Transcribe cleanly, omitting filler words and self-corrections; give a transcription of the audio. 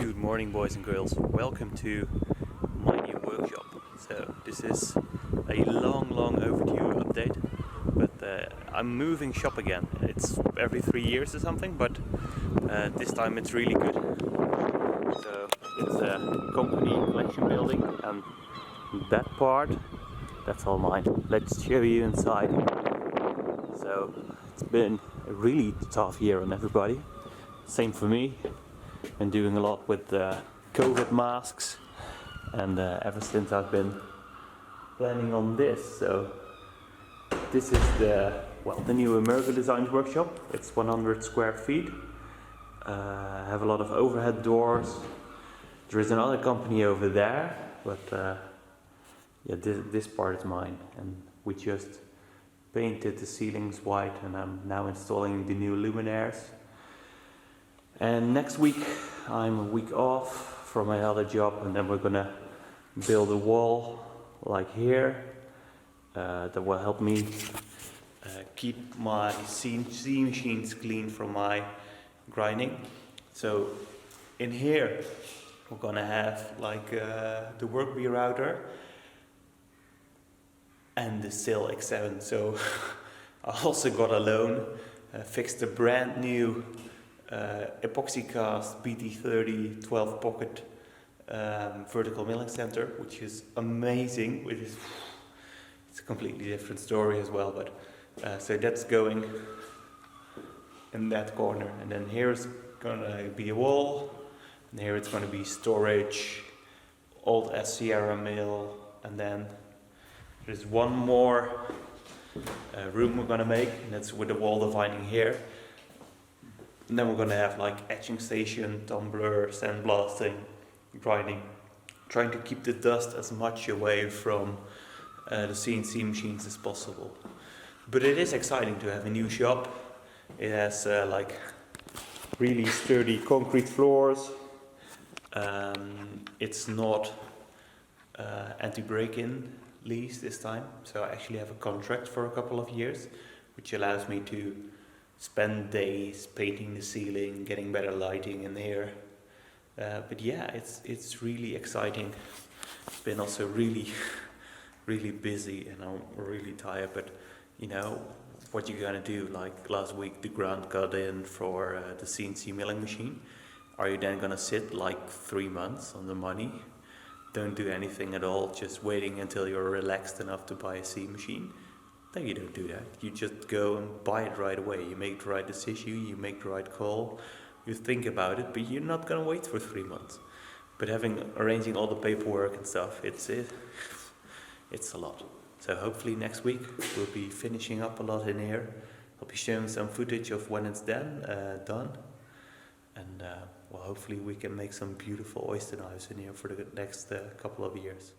Good morning, boys and girls. Welcome to my new workshop. So this is a long overdue update, but I'm moving shop again. It's every 3 years or something, but this time it's really good. So it's a company collection building, and that part, that's all mine. Let's show you inside. So it's been a really tough year on everybody. Same for me. Been doing a lot with COVID masks, and ever since I've been planning on this. So this is the new American Designs workshop. It's 100 square feet. I have a lot of overhead doors. There is another company over there, but yeah, this part is mine, and we just painted the ceilings white, and I'm now installing the new Luminaires. And next week I'm a week off from my other job, and then we're gonna build a wall like here that will help me keep my CNC machines clean from my grinding. So in here we're gonna have like the workbee router and the Syil X7. So I also got a loan, fixed a brand new epoxy cast BT30 12 pocket vertical milling center, which is amazing. It's a completely different story as well, but so that's going in that corner, and then here's gonna be a wall, and here it's gonna be storage, old Sierra mill, and then there's one more room we're gonna make, and that's with the wall dividing here. And then we're gonna have like etching station, tumbler, sandblasting, grinding, trying to keep the dust as much away from the CNC machines as possible. But it is exciting to have a new shop. It has like really sturdy concrete floors. It's not anti-break-in lease this time, so I actually have a contract for a couple of years, which allows me to spend days painting the ceiling, getting better lighting in here. But yeah, it's really exciting. It's been also really busy, and I'm really tired, but you know what you're gonna do. Like last week the ground cut in for the CNC milling machine. Are you then gonna sit like 3 months on the money, don't do anything at all, just waiting until you're relaxed enough to buy a C machine? No, you don't do that. You just go and buy it right away. You make the right decision, you make the right call, you think about it, but you're not gonna wait for 3 months. But arranging all the paperwork and stuff, it's a lot. So hopefully next week we'll be finishing up a lot in here. I'll be showing some footage of when it's done, and well, hopefully we can make some beautiful oyster knives in here for the next couple of years.